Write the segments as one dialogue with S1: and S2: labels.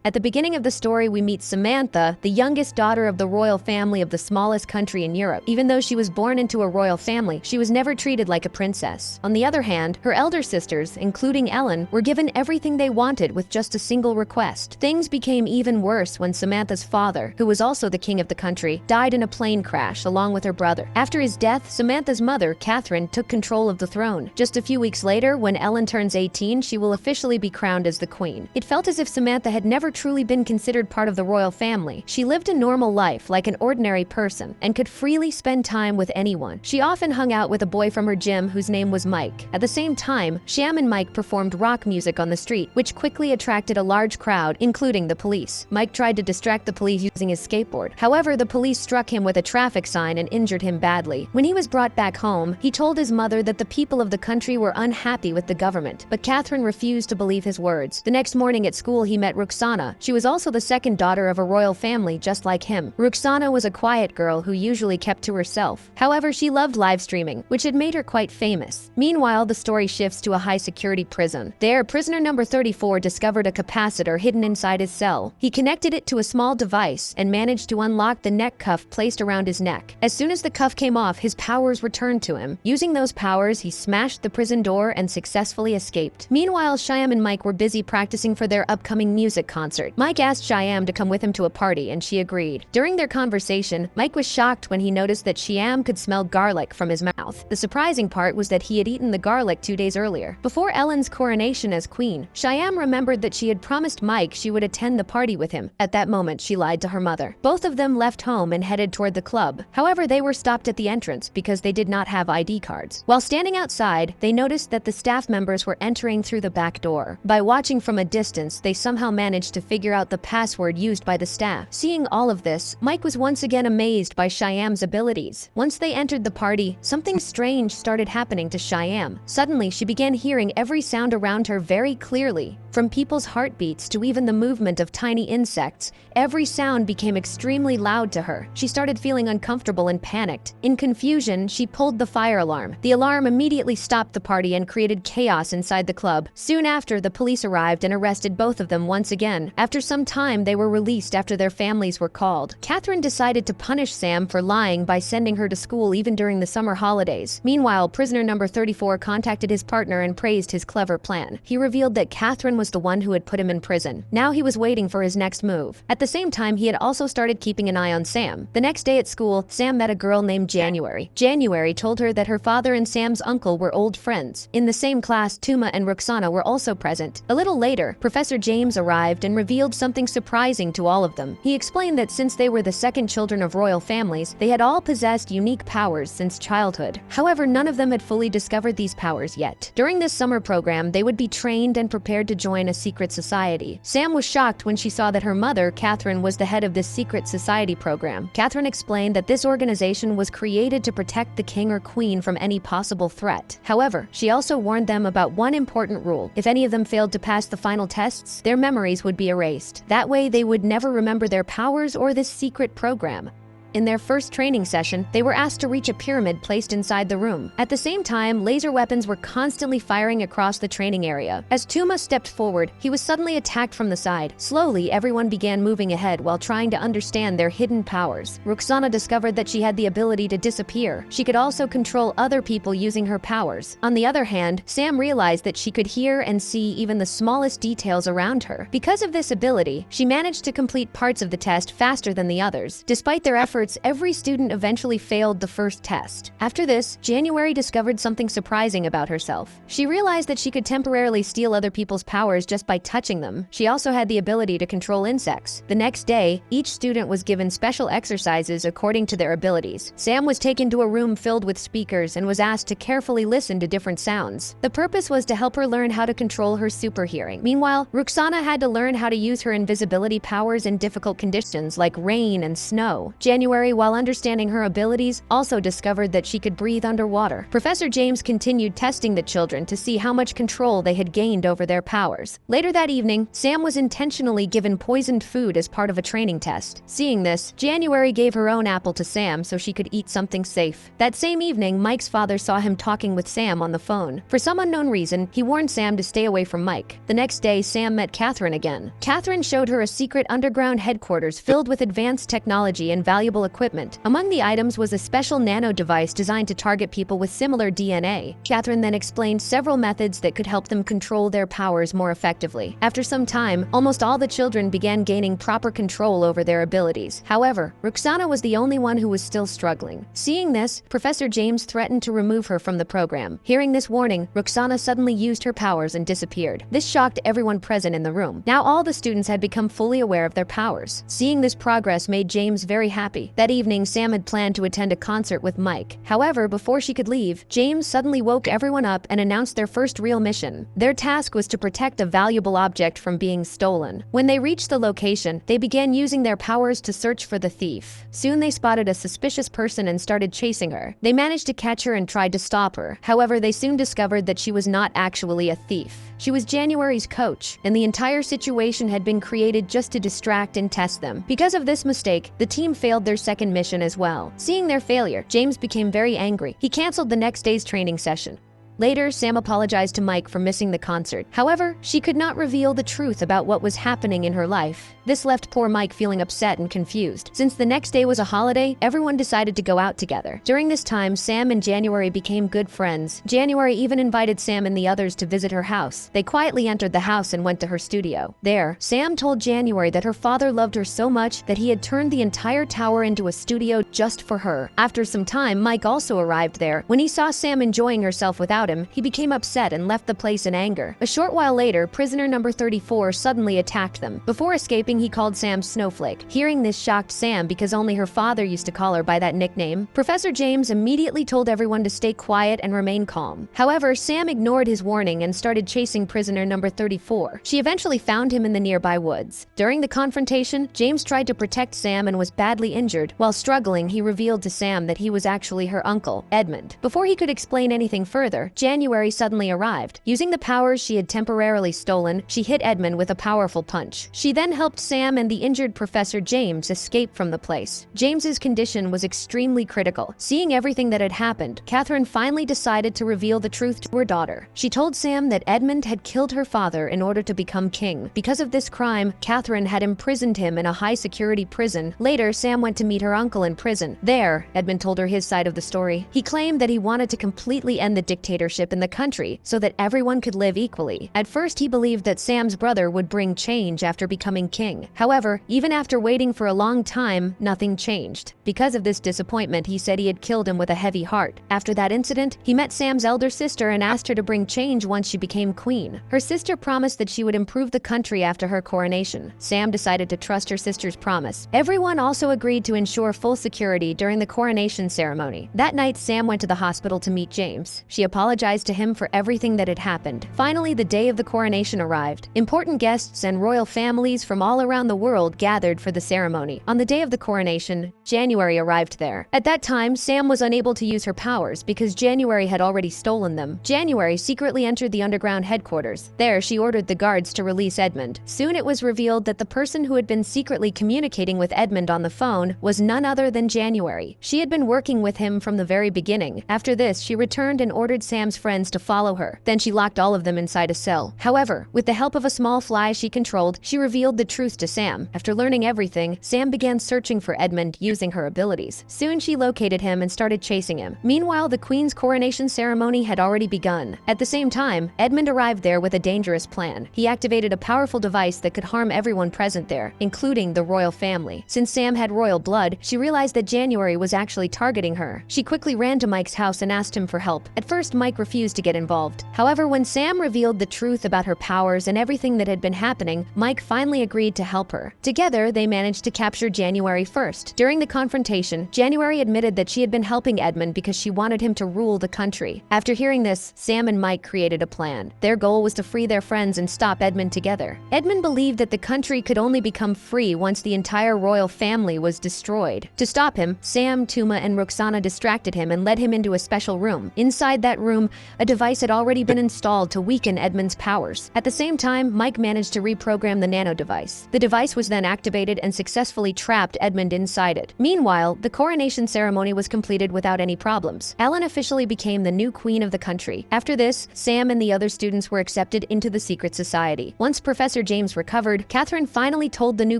S1: At the beginning of the story, we meet Samantha, the youngest daughter of the royal family of the smallest country in Europe. Even though she was born into a royal family, she was never treated like a princess. On the other hand, her elder sisters, including Ellen, were given everything they wanted with just a single request. Things became even worse when Samantha's father, who was also the king of the country, died in a plane crash along with her brother. After his death, Samantha's mother, Catherine, took control of the throne. Just a few weeks later, when Ellen turns 18, she will officially be crowned as the queen. It felt as if Samantha had never truly been considered part of the royal family. She lived a normal life like an ordinary person and could freely spend time with anyone. She often hung out with a boy from her gym whose name was Mike. At the same time, Sham and Mike performed rock music on the street, which quickly attracted a large crowd, including the police. Mike tried to distract the police using his skateboard. However, the police struck him with a traffic sign and injured him badly. When he was brought back home, he told his mother that the people of the country were unhappy with the government, but Catherine refused to believe his words. The next morning at school, he met Roxana. She was also the second daughter of a royal family just like him. Roxana was a quiet girl who usually kept to herself. However, she loved live streaming, which had made her quite famous. Meanwhile, the story shifts to a high-security prison. There, prisoner number 34 discovered a capacitor hidden inside his cell. He connected it to a small device and managed to unlock the neck cuff placed around his neck. As soon as the cuff came off, his powers returned to him. Using those powers, he smashed the prison door and successfully escaped. Meanwhile, Shyam and Mike were busy practicing for their upcoming music concert. Mike asked Shyam to come with him to a party, and she agreed. During their conversation, Mike was shocked when he noticed that Shyam could smell garlic from his mouth. The surprising part was that he had eaten the garlic 2 days earlier. Before Ellen's coronation as queen, Shyam remembered that she had promised Mike she would attend the party with him. At that moment, she lied to her mother. Both of them left home and headed toward the club. However, they were stopped at the entrance because they did not have ID cards. While standing outside, they noticed that the staff members were entering through the back door. By watching from a distance, they somehow managed to figure out the password used by the staff. Seeing all of this, Mike was once again amazed by Shyam's abilities. Once they entered the party, something strange started happening to Shyam. Suddenly, she began hearing every sound around her very clearly. From people's heartbeats to even the movement of tiny insects, every sound became extremely loud to her. She started feeling uncomfortable and panicked. In confusion, she pulled the fire alarm. The alarm immediately stopped the party and created chaos inside the club. Soon after, the police arrived and arrested both of them once again. After some time, they were released after their families were called. Catherine decided to punish Sam for lying by sending her to school even during the summer holidays. Meanwhile, prisoner number 34 contacted his partner and praised his clever plan. He revealed that Catherine was the one who had put him in prison. Now he was waiting for his next move. At the same time, he had also started keeping an eye on Sam. The next day at school, Sam met a girl named January. January told her that her father and Sam's uncle were old friends. In the same class, Tuma and Roxana were also present. A little later, Professor James arrived and revealed something surprising to all of them. He explained that since they were the second children of royal families, they had all possessed unique powers since childhood. However, none of them had fully discovered these powers yet. During this summer program, they would be trained and prepared to join a secret society. Sam was shocked when she saw that her mother, Catherine, was the head of this secret society program. Catherine explained that this organization was created to protect the king or queen from any possible threat. However, she also warned them about one important rule. If any of them failed to pass the final tests, their memories would be erased. That way, they would never remember their powers or this secret program. In their first training session, they were asked to reach a pyramid placed inside the room. At the same time, laser weapons were constantly firing across the training area. As Tuma stepped forward, he was suddenly attacked from the side. Slowly, everyone began moving ahead while trying to understand their hidden powers. Roxana discovered that she had the ability to disappear. She could also control other people using her powers. On the other hand, Sam realized that she could hear and see even the smallest details around her. Because of this ability, she managed to complete parts of the test faster than the others. Despite their efforts, every student eventually failed the first test. After this, January discovered something surprising about herself. She realized that she could temporarily steal other people's powers just by touching them. She also had the ability to control insects. The next day, each student was given special exercises according to their abilities. Sam was taken to a room filled with speakers and was asked to carefully listen to different sounds. The purpose was to help her learn how to control her super hearing. Meanwhile, Roxana had to learn how to use her invisibility powers in difficult conditions like rain and snow. January January, while understanding her abilities, also discovered that she could breathe underwater. Professor James continued testing the children to see how much control they had gained over their powers. Later that evening, Sam was intentionally given poisoned food as part of a training test. Seeing this, January gave her own apple to Sam so she could eat something safe. That same evening, Mike's father saw him talking with Sam on the phone. For some unknown reason, he warned Sam to stay away from Mike. The next day, Sam met Catherine again. Catherine showed her a secret underground headquarters filled with advanced technology and valuable equipment. Among the items was a special nano device designed to target people with similar DNA. Catherine then explained several methods that could help them control their powers more effectively. After some time, almost all the children began gaining proper control over their abilities. However, Roxana was the only one who was still struggling. Seeing this, Professor James threatened to remove her from the program. Hearing this warning, Roxana suddenly used her powers and disappeared. This shocked everyone present in the room. Now all the students had become fully aware of their powers. Seeing this progress made James very happy. That evening, Sam had planned to attend a concert with Mike. However, before she could leave, James suddenly woke everyone up and announced their first real mission. Their task was to protect a valuable object from being stolen. When they reached the location, they began using their powers to search for the thief. Soon they spotted a suspicious person and started chasing her. They managed to catch her and tried to stop her. However, they soon discovered that she was not actually a thief. She was January's coach, and the entire situation had been created just to distract and test them. Because of this mistake, the team failed their second mission as well. Seeing their failure, James became very angry. He canceled the next day's training session. Later, Sam apologized to Mike for missing the concert. However, she could not reveal the truth about what was happening in her life. This left poor Mike feeling upset and confused. Since the next day was a holiday, everyone decided to go out together. During this time, Sam and January became good friends. January even invited Sam and the others to visit her house. They quietly entered the house and went to her studio. There, Sam told January that her father loved her so much that he had turned the entire tower into a studio just for her. After some time, Mike also arrived there. When he saw Sam enjoying herself without him, he became upset and left the place in anger. A short while later, prisoner number 34 suddenly attacked them. Before escaping, he called Sam Snowflake. Hearing this shocked Sam because only her father used to call her by that nickname. Professor James immediately told everyone to stay quiet and remain calm. However, Sam ignored his warning and started chasing prisoner number 34. She eventually found him in the nearby woods. During the confrontation, James tried to protect Sam and was badly injured. While struggling, he revealed to Sam that he was actually her uncle, Edmund. Before he could explain anything further, January suddenly arrived. Using the powers she had temporarily stolen, she hit Edmund with a powerful punch. She then helped Sam and the injured Professor James escape from the place. James's condition was extremely critical. Seeing everything that had happened, Catherine finally decided to reveal the truth to her daughter. She told Sam that Edmund had killed her father in order to become king. Because of this crime, Catherine had imprisoned him in a high-security prison. Later, Sam went to meet her uncle in prison. There, Edmund told her his side of the story. He claimed that he wanted to completely end the dictatorship in the country so that everyone could live equally. At first, he believed that Sam's brother would bring change after becoming king. However, even after waiting for a long time, nothing changed. Because of this disappointment, he said he had killed him with a heavy heart. After that incident, he met Sam's elder sister and asked her to bring change once she became queen. Her sister promised that she would improve the country after her coronation. Sam decided to trust her sister's promise. Everyone also agreed to ensure full security during the coronation ceremony. That night, Sam went to the hospital to meet James. She apologized to him for everything that had happened. Finally, the day of the coronation arrived. Important guests and royal families from all around the world gathered for the ceremony. On the day of the coronation, January arrived there. At that time, Sam was unable to use her powers because January had already stolen them. January secretly entered the underground headquarters. There, she ordered the guards to release Edmund. Soon it was revealed that the person who had been secretly communicating with Edmund on the phone was none other than January. She had been working with him from the very beginning. After this, she returned and ordered Sam's friends to follow her. Then she locked all of them inside a cell. However, with the help of a small fly she controlled, she revealed the truth to Sam. After learning everything, Sam began searching for Edmund using her abilities. Soon she located him and started chasing him. Meanwhile, the queen's coronation ceremony had already begun. At the same time, Edmund arrived there with a dangerous plan. He activated a powerful device that could harm everyone present there, including the royal family. Since Sam had royal blood, she realized that January was actually targeting her. She quickly ran to Mike's house and asked him for help. At first, Mike Mike refused to get involved. However, when Sam revealed the truth about her powers and everything that had been happening, Mike finally agreed to help her. Together, they managed to capture January 1st. During the confrontation, January admitted that she had been helping Edmund because she wanted him to rule the country. After hearing this, Sam and Mike created a plan. Their goal was to free their friends and stop Edmund together. Edmund believed that the country could only become free once the entire royal family was destroyed. To stop him, Sam, Tuma, and Roxana distracted him and led him into a special room. Inside that room, a device had already been installed to weaken Edmund's powers. At the same time, Mike managed to reprogram the nano device. The device was then activated and successfully trapped Edmund inside it. Meanwhile, the coronation ceremony was completed without any problems. Ellen officially became the new queen of the country. After this, Sam and the other students were accepted into the secret society. Once Professor James recovered, Catherine finally told the new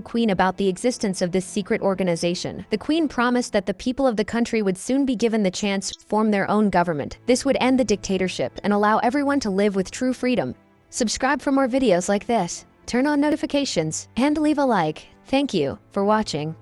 S1: queen about the existence of this secret organization. The queen promised that the people of the country would soon be given the chance to form their own government. This would end the dictatorship and allow everyone to live with true freedom. Subscribe for more videos like this, turn on notifications, and leave a like. Thank you for watching.